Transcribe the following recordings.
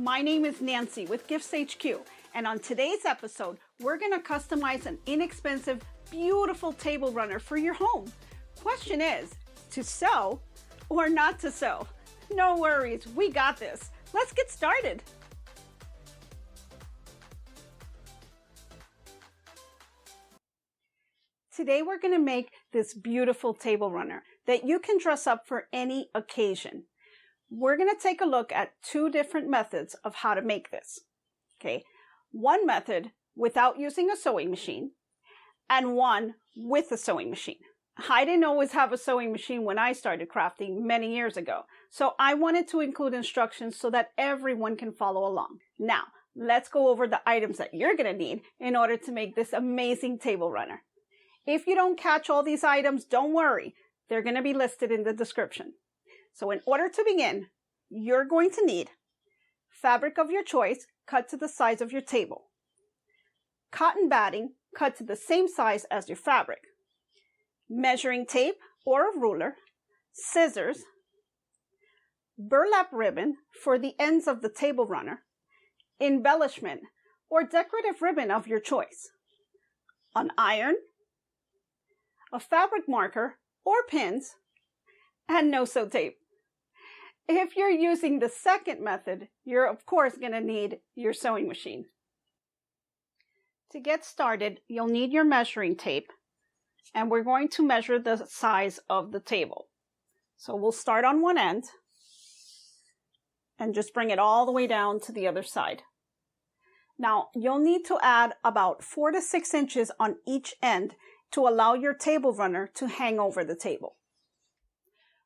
My name is Nancy with GiftsHQ, and on today's episode, we're going to customize an inexpensive, beautiful table runner for your home. Question is, to sew or not to sew? No worries, we got this. Let's get started. Today we're going to make this beautiful table runner that you can dress up for any occasion. We're going to take a look at two different methods of how to make this. Okay, one method without using a sewing machine and one with a sewing machine. I didn't always have a sewing machine when I started crafting many years ago, so I wanted to include instructions so that everyone can follow along. Now, let's go over the items that you're going to need in order to make this amazing table runner. If you don't catch all these items, don't worry. They're going to be listed in the description. So in order to begin, you're going to need fabric of your choice cut to the size of your table, cotton batting cut to the same size as your fabric, measuring tape or a ruler, scissors, burlap ribbon for the ends of the table runner, embellishment or decorative ribbon of your choice, an iron, a fabric marker or pins, and no-sew tape. If you're using the second method, you're of course going to need your sewing machine. To get started, you'll need your measuring tape, and we're going to measure the size of the table. So we'll start on one end and just bring it all the way down to the other side. Now, you'll need to add about 4 to 6 inches on each end to allow your table runner to hang over the table.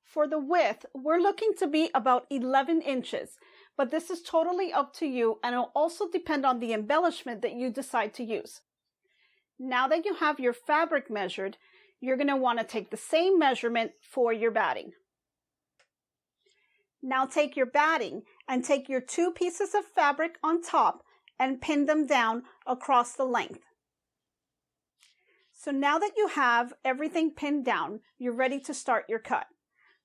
For the width, we're looking to be about 11 inches, but this is totally up to you, and it'll also depend on the embellishment that you decide to use. Now that you have your fabric measured, you're going to want to take the same measurement for your batting. Now take your batting and take your 2 pieces of fabric on top and pin them down across the length. So now that you have everything pinned down, you're ready to start your cut.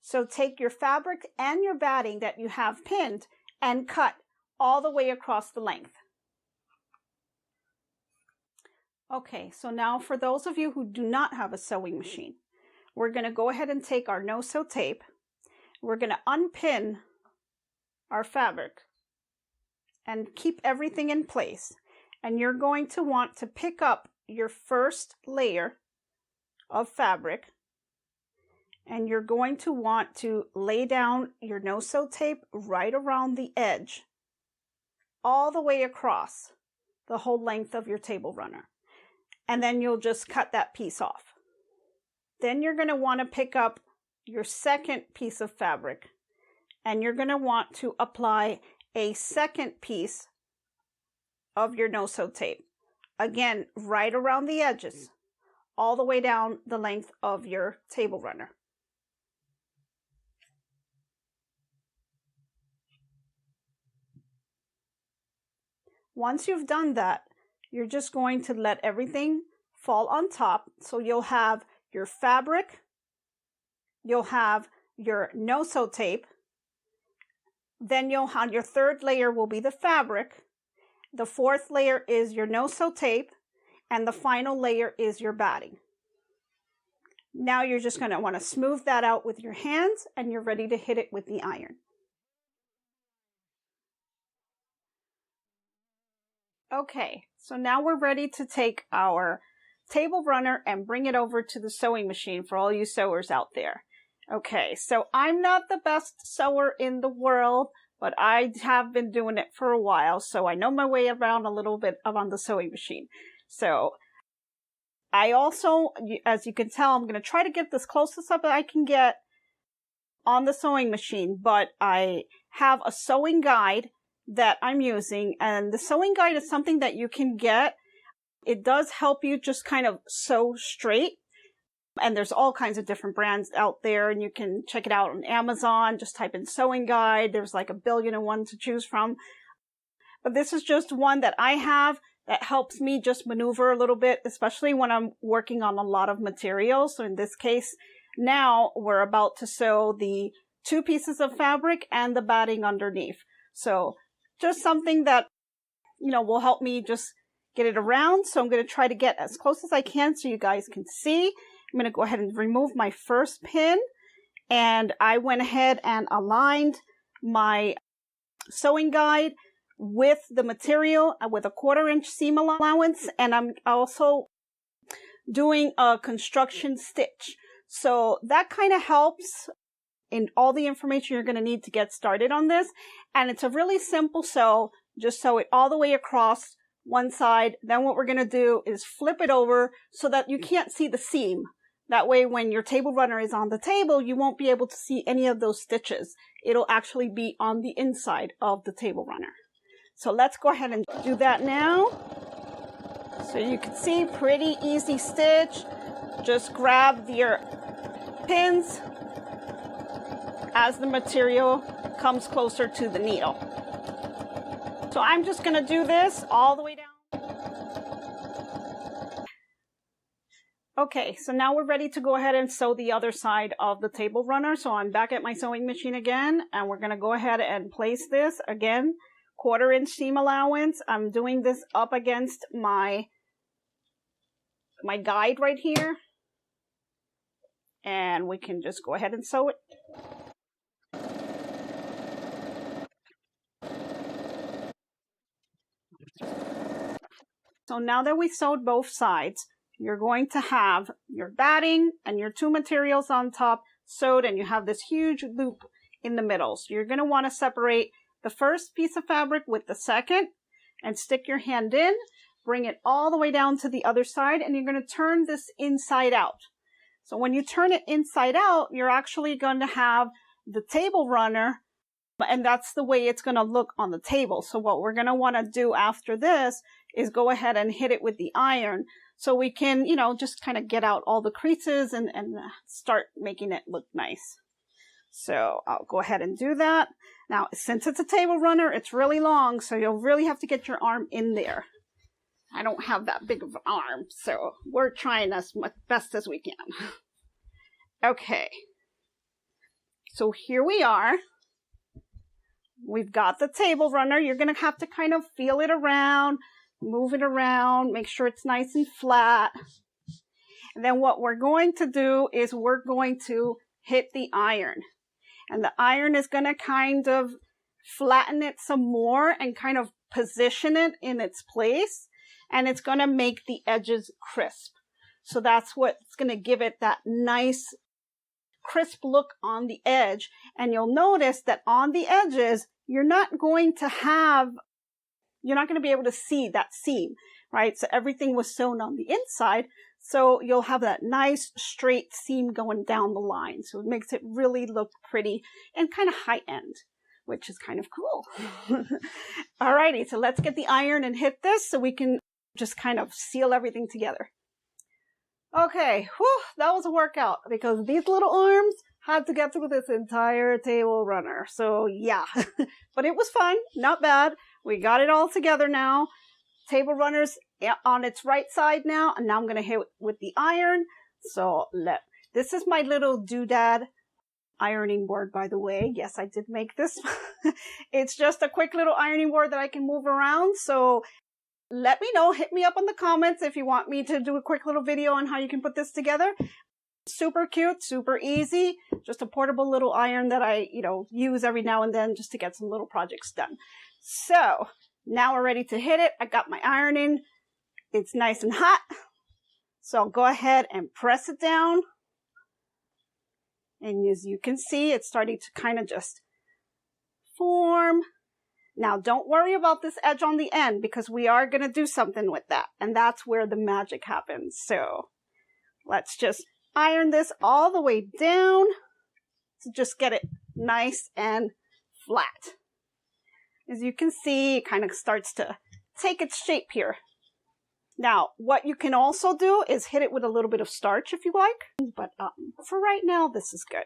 So take your fabric and your batting that you have pinned and cut all the way across the length. Okay, so now for those of you who do not have a sewing machine, we're going to go ahead and take our no-sew tape. We're going to unpin our fabric and keep everything in place. And you're going to want to pick up your first layer of fabric, and you're going to want to lay down your no-sew tape right around the edge, all the way across the whole length of your table runner. And then you'll just cut that piece off. Then you're going to want to pick up your second piece of fabric, and you're going to want to apply a second piece of your no-sew tape. Again, right around the edges, all the way down the length of your table runner. Once you've done that, you're just going to let everything fall on top. So you'll have your fabric, you'll have your no-sew tape, then you'll have your third layer will be the fabric, the fourth layer is your no-sew tape, and the final layer is your batting. Now you're just going to want to smooth that out with your hands, and you're ready to hit it with the iron. Okay, so now we're ready to take our table runner and bring it over to the sewing machine for all you sewers out there. Okay, so I'm not the best sewer in the world, but I have been doing it for a while, so I know my way around a little bit on the sewing machine. So I also, as you can tell, I'm going to try to get this closest up that I can get on the sewing machine, but I have a sewing guide that I'm using, and the sewing guide is something that you can get. It does help you just kind of sew straight, and there's all kinds of different brands out there, and you can check it out on Amazon. Just type in sewing guide. There's like 1,000,000,001 to choose from, but this is just one that I have that helps me just maneuver a little bit, especially when I'm working on a lot of materials. So in this case, now we're about to sew the 2 pieces of fabric and the batting underneath. So just something that, you know, will help me just get it around. So I'm going to try to get as close as I can so you guys can see. I'm going to go ahead and remove my first pin. And I went ahead and aligned my sewing guide with the material with a 1/4 inch seam allowance. And I'm also doing a construction stitch. So that kind of helps in all the information you're going to need to get started on this. And it's a really simple sew. Just sew it all the way across one side. Then what we're going to do is flip it over so that you can't see the seam. That way, when your table runner is on the table, you won't be able to see any of those stitches. It'll actually be on the inside of the table runner. So let's go ahead and do that now. So you can see, pretty easy stitch. Just grab your pins as the material comes closer to the needle. So I'm just going to do this all the way down. Okay, so now we're ready to go ahead and sew the other side of the table runner. So I'm back at my sewing machine again, and we're going to go ahead and place this again, 1/4 inch seam allowance. I'm doing this up against my guide right here. And we can just go ahead and sew it. So now that we sewed both sides, you're going to have your batting and your 2 materials on top sewed, and you have this huge loop in the middle. So you're going to want to separate the first piece of fabric with the second and stick your hand in, bring it all the way down to the other side, and you're going to turn this inside out. So when you turn it inside out, you're actually going to have the table runner, and that's the way it's going to look on the table. So what we're going to want to do after this is go ahead and hit it with the iron so we can, you know, just kind of get out all the creases and start making it look nice. So I'll go ahead and do that. Now, since it's a table runner, it's really long, so you'll really have to get your arm in there. I don't have that big of an arm, so we're trying as best as we can. Okay. So here we are. We've got the table runner. You're going to have to kind of feel it around, move it around, make sure it's nice and flat. And then what we're going to do is we're going to hit the iron. And the iron is going to kind of flatten it some more and kind of position it in its place. And it's going to make the edges crisp. So that's what's going to give it that nice crisp look on the edge. And you'll notice that on the edges, you're not going to be able to see that seam, right? So everything was sewn on the inside. So you'll have that nice straight seam going down the line. So it makes it really look pretty and kind of high end, which is kind of cool. Alrighty, so let's get the iron and hit this so we can just kind of seal everything together. Okay, whew, that was a workout because these little arms had to get through this entire table runner. So yeah, but it was fun, not bad. We got it all together now. Table runner's on its right side now, and now I'm going to hit with the iron. So this is my little doodad ironing board, by the way. Yes, I did make this. It's just a quick little ironing board that I can move around. So let me know, hit me up in the comments if you want me to do a quick little video on how you can put this together. Super cute, super easy. Just a portable little iron that I, use every now and then just to get some little projects done. So now we're ready to hit it. I got my iron in. It's nice and hot. So I'll go ahead and press it down. And as you can see, it's starting to kind of just form. Now, don't worry about this edge on the end because we are going to do something with that. And that's where the magic happens. So let's just iron this all the way down to just get it nice and flat. As you can see, it kind of starts to take its shape here. Now, what you can also do is hit it with a little bit of starch if you like. But for right now, this is good.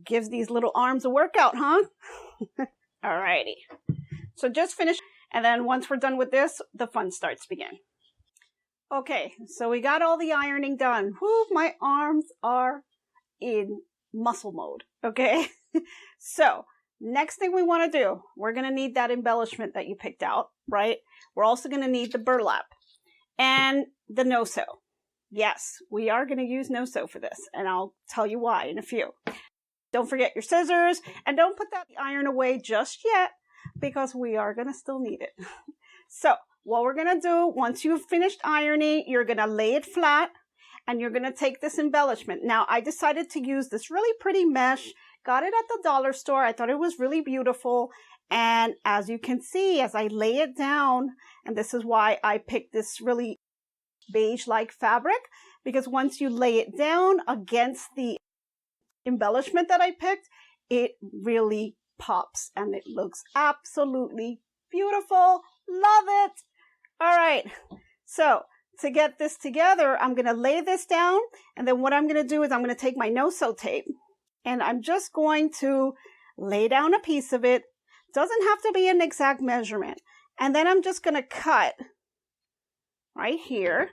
Gives these little arms a workout, huh? Alrighty. So just finish. And then once we're done with this, the fun starts to begin. Okay, so we got all the ironing done. Whew, my arms are in muscle mode. Okay. So next thing we want to do, we're going to need that embellishment that you picked out, right? We're also going to need the burlap and the no-sew. Yes, we are going to use no-sew for this, and I'll tell you why in a few. Don't forget your scissors, and don't put that iron away just yet, because we are going to still need it. So what we're going to do, once you've finished ironing, you're going to lay it flat, and you're going to take this embellishment. Now, I decided to use this really pretty mesh. Got it at the dollar store. I thought it was really beautiful. And as you can see, as I lay it down, and this is why I picked this really beige-like fabric, because once you lay it down against the embellishment that I picked, it really pops and it looks absolutely beautiful. Love it. All right. So to get this together, I'm going to lay this down, and then what I'm going to do is I'm going to take my no-sew tape, and I'm just going to lay down a piece of it. Doesn't have to be an exact measurement. And then I'm just going to cut right here.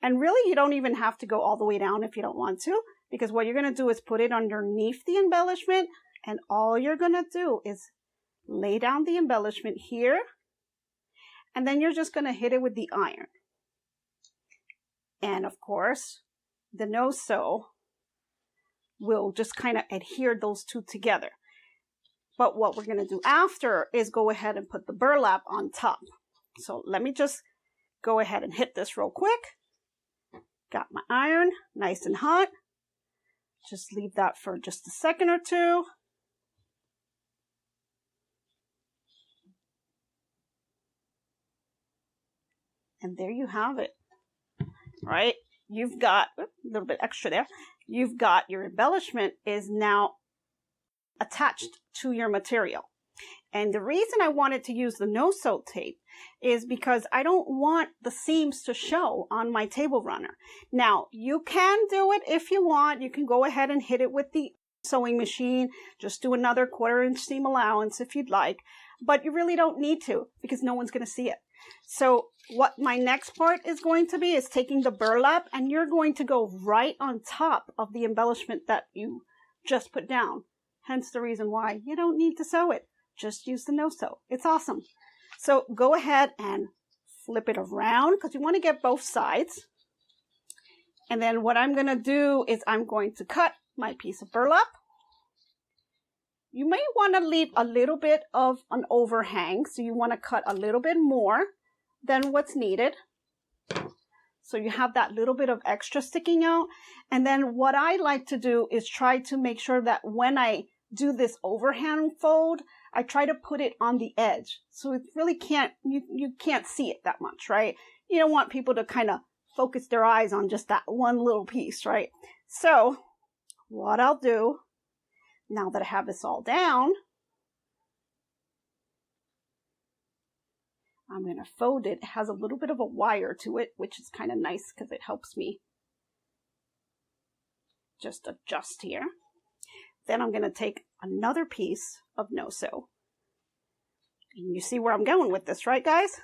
And really, you don't even have to go all the way down if you don't want to, because what you're going to do is put it underneath the embellishment, and all you're going to do is lay down the embellishment here, and then you're just going to hit it with the iron. And of course, the no-sew will just kind of adhere those two together. But what we're going to do after is go ahead and put the burlap on top. So let me just go ahead and hit this real quick. Got my iron nice and hot. Just leave that for just a second or two. And there you have it. Right? You've got a little bit extra there. You've got your embellishment is now attached to your material. And the reason I wanted to use the no-sew tape is because I don't want the seams to show on my table runner. Now, you can do it if you want. You can go ahead and hit it with the sewing machine. Just do another 1/4 inch seam allowance if you'd like. But you really don't need to, because no one's going to see it. So what my next part is going to be is taking the burlap, and you're going to go right on top of the embellishment that you just put down. Hence the reason why you don't need to sew it. Just use the no-sew. It's awesome. So go ahead and flip it around, because you want to get both sides. And then what I'm going to do is I'm going to cut my piece of burlap. You may want to leave a little bit of an overhang. So you want to cut a little bit more than what's needed. So you have that little bit of extra sticking out. And then what I like to do is try to make sure that when I do this overhand fold, I try to put it on the edge. So it really can't, you can't see it that much, right? You don't want people to kind of focus their eyes on just that one little piece, right? So what I'll do, now that I have this all down, I'm going to fold it. It has a little bit of a wire to it, which is kind of nice because it helps me just adjust here. Then I'm going to take another piece of no-sew. And you see where I'm going with this, right, guys?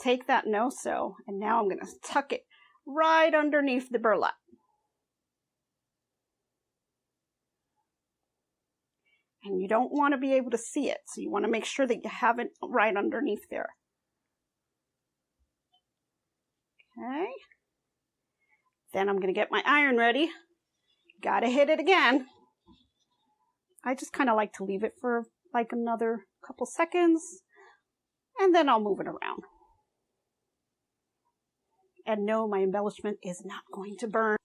Take that no-sew, and now I'm going to tuck it right underneath the burlap. And you don't want to be able to see it, so you want to make sure that you have it right underneath there. Okay. Then I'm going to get my iron ready. Gotta hit it again. I just kind of like to leave it for like another couple seconds, and then I'll move it around. And no, my embellishment is not going to burn.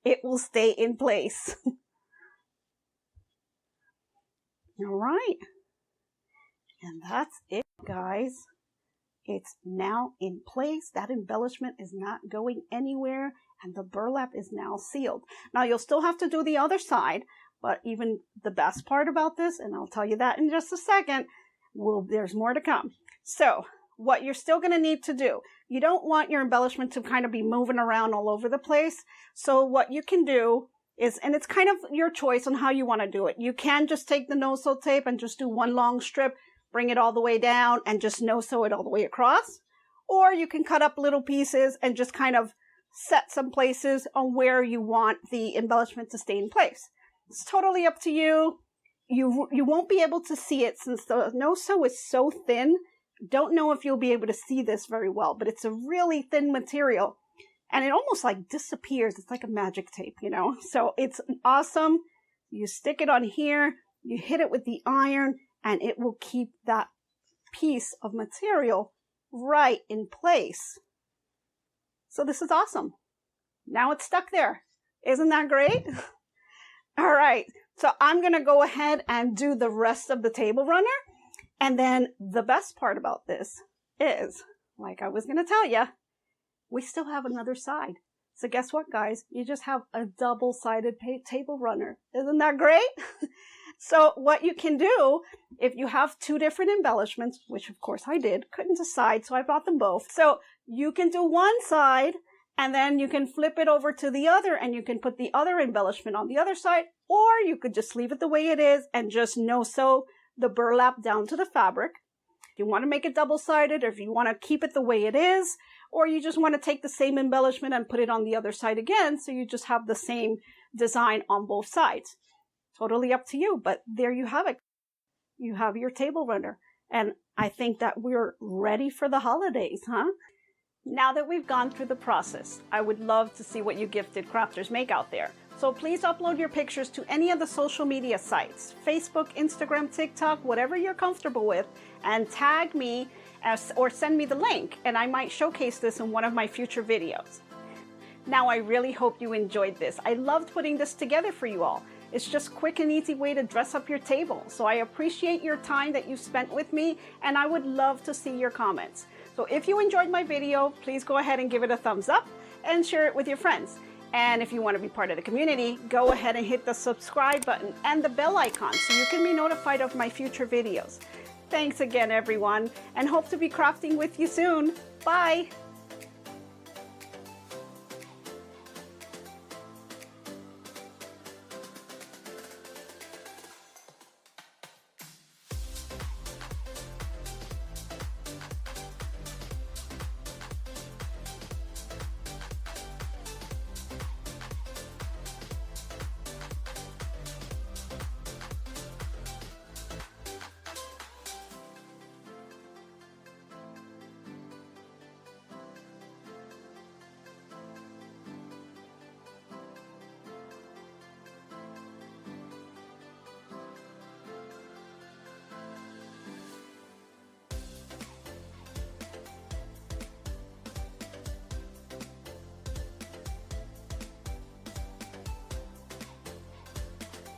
It will stay in place. All right. And that's it, guys. It's now in place. That embellishment is not going anywhere, and the burlap is now sealed. Now, you'll still have to do the other side, but even the best part about this, and I'll tell you that in just a second, there's more to come. So, what you're still going to need to do, you don't want your embellishment to kind of be moving around all over the place. So, what you can do is, and it's kind of your choice on how you want to do it. You can just take the no-sew tape and just do one long strip, bring it all the way down, and just no-sew it all the way across. Or you can cut up little pieces and just kind of set some places on where you want the embellishment to stay in place. It's totally up to you. You won't be able to see it since the no-sew is so thin. Don't know if you'll be able to see this very well, but it's a really thin material and it almost like disappears. It's like a magic tape, you know? So it's awesome. You stick it on here, you hit it with the iron, and it will keep that piece of material right in place. So this is awesome. Now it's stuck there. Isn't that great? All right, so I'm gonna go ahead and do the rest of the table runner. And then the best part about this is, like I was gonna tell you, we still have another side. So guess what, guys? You just have a double-sided table runner. Isn't that great? So what you can do, if you have two different embellishments, which of course I did, couldn't decide, so I bought them both. So you can do one side, and then you can flip it over to the other, and you can put the other embellishment on the other side, or you could just leave it the way it is and just no-sew the burlap down to the fabric. If you want to make it double-sided, or if you want to keep it the way it is, or you just want to take the same embellishment and put it on the other side again, so you just have the same design on both sides. Totally up to you, but there you have it. You have your table runner, and I think that we're ready for the holidays, huh? Now that we've gone through the process, I would love to see what you gifted crafters make out there. So please upload your pictures to any of the social media sites, Facebook, Instagram, TikTok, whatever you're comfortable with, and tag me or send me the link, and I might showcase this in one of my future videos. Now, I really hope you enjoyed this. I loved putting this together for you all. It's just a quick and easy way to dress up your table. So I appreciate your time that you spent with me, and I would love to see your comments. So if you enjoyed my video, please go ahead and give it a thumbs up and share it with your friends. And if you want to be part of the community, go ahead and hit the subscribe button and the bell icon so you can be notified of my future videos. Thanks again, everyone, and hope to be crafting with you soon. Bye!